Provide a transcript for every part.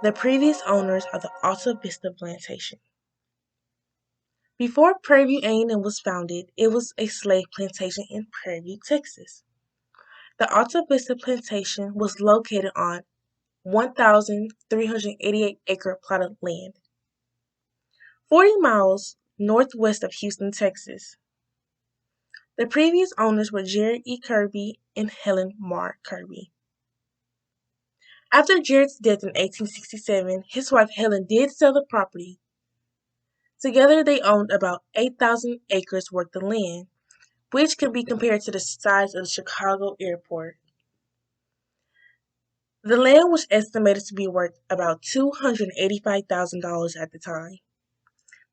the previous owners of the Alta Vista Plantation. Before Prairie View A&M was founded, it was a slave plantation in Prairie View, Texas. The Alta Vista Plantation was located on 1,388-acre plot of land, 40 miles northwest of Houston, Texas. The previous owners were Jared E. Kirby and Helen Mar Kirby. After Jared's death in 1867, his wife Helen did sell the property. Together they owned about 8,000 acres worth of land, which can be compared to the size of the Chicago airport. The land was estimated to be worth about $285,000 at the time.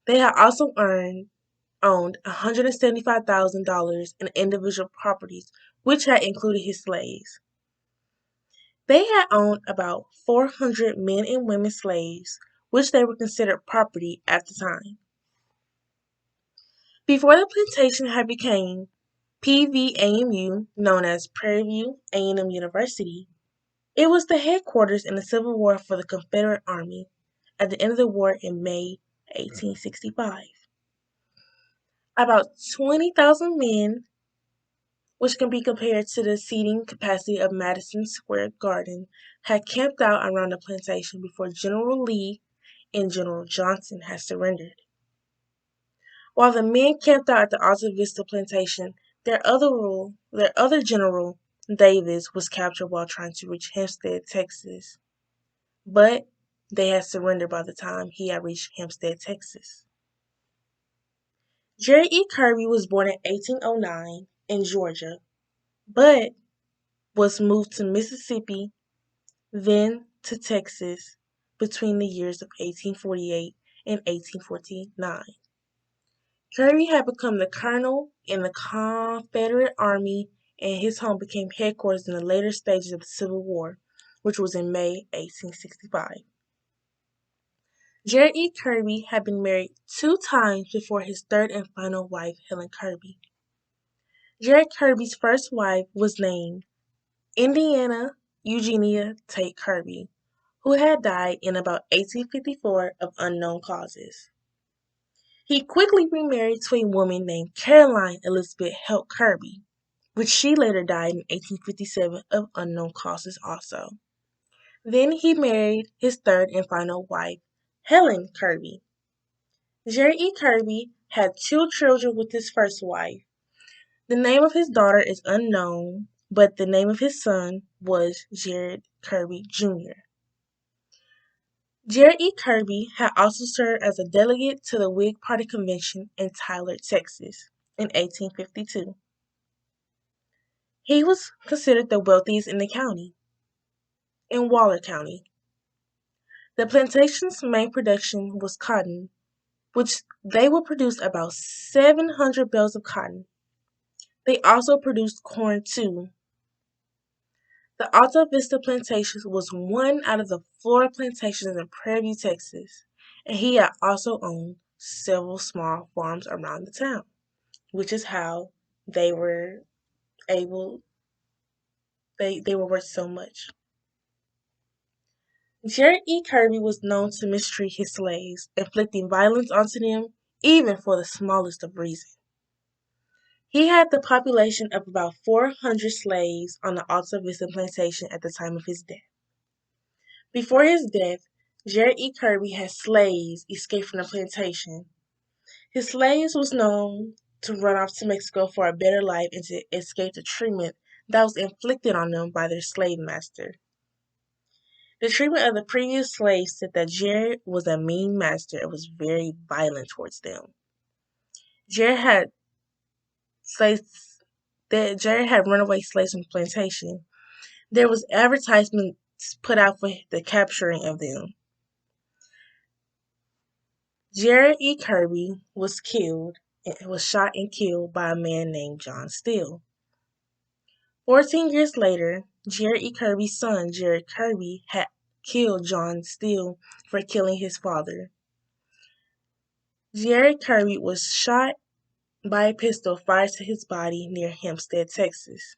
They had also owned $175,000 in individual properties, which had included his slaves. They had owned about 400 men and women slaves, which they were considered property at the time. Before the plantation had become PVAMU, known as Prairie View A&M University, it was the headquarters in the Civil War for the Confederate Army at the end of the war in May 1865. About 20,000 men, which can be compared to the seating capacity of Madison Square Garden, had camped out around the plantation before General Lee and General Johnson had surrendered. While the men camped out at the Alta Vista Plantation, their other general, Davis, was captured while trying to reach Hempstead, Texas. But they had surrendered by the time he had reached Hempstead, Texas. Jerry E. Kirby was born in 1809 in Georgia, but was moved to Mississippi, then to Texas between the years of 1848 and 1849. Kirby had become the colonel in the Confederate Army, and his home became headquarters in the later stages of the Civil War, which was in May 1865. Jared E. Kirby had been married 2 times before his third and final wife, Helen Kirby. Jared Kirby's first wife was named Indiana Eugenia Tate Kirby, who had died in about 1854 of unknown causes. He quickly remarried to a woman named Caroline Elizabeth Helt Kirby, which she later died in 1857 of unknown causes also. Then he married his third and final wife, Helen Kirby. Jerry E. Kirby had 2 children with his first wife. The name of his daughter is unknown, but the name of his son was Jared Kirby Jr. Jared E. Kirby had also served as a delegate to the Whig Party convention in Tyler, Texas, in 1852. He was considered the wealthiest in the county, in Waller County. The plantation's main production was cotton, which they would produce about 700 bales of cotton. They also produced corn too. The Alta Vista Plantation was one out of the Florida plantations in Prairie View, Texas, and he had also owned several small farms around the town, which is how they were able they were worth so much. Jared E. Kirby was known to mistreat his slaves, inflicting violence onto them even for the smallest of reasons. He had the population of about 400 slaves on the Alta Vista Plantation at the time of his death. Before his death, Jared E. Kirby had slaves escape from the plantation. His slaves was known to run off to Mexico for a better life and to escape the treatment that was inflicted on them by their slave master. The treatment of the previous slaves said that Jared was a mean master and was very violent towards them. Jared had slaves Jared had runaway slaves from the plantation. There was advertisements put out for the capturing of them. Jared E. Kirby was shot and killed by a man named John Steele. 14 years later, Jared E. Kirby's son, Jared Kirby, had killed John Steele for killing his father. Jared Kirby was shot by a pistol fired to his body near Hempstead, Texas.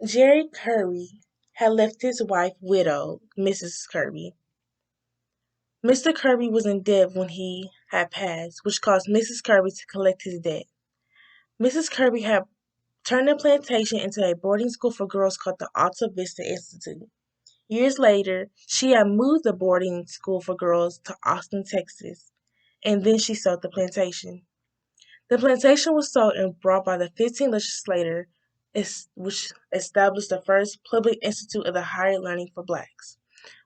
Jared Kirby had left his wife widowed, Mrs. Kirby. Mr. Kirby was in debt when he had passed, which caused Mrs. Kirby to collect his debt. Mrs. Kirby had turned the plantation into a boarding school for girls called the Alta Vista Institute. Years later, she had moved the boarding school for girls to Austin, Texas, and then she sold the plantation. The plantation was sold and bought by the 15th legislature, which established the first public institute of the higher learning for blacks,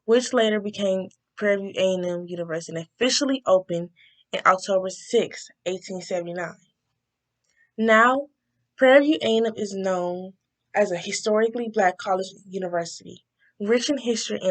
which later became Prairie View A&M University and officially opened on October 6, 1879. Now, Prairie View A&M is known as a historically black college university, rich in history and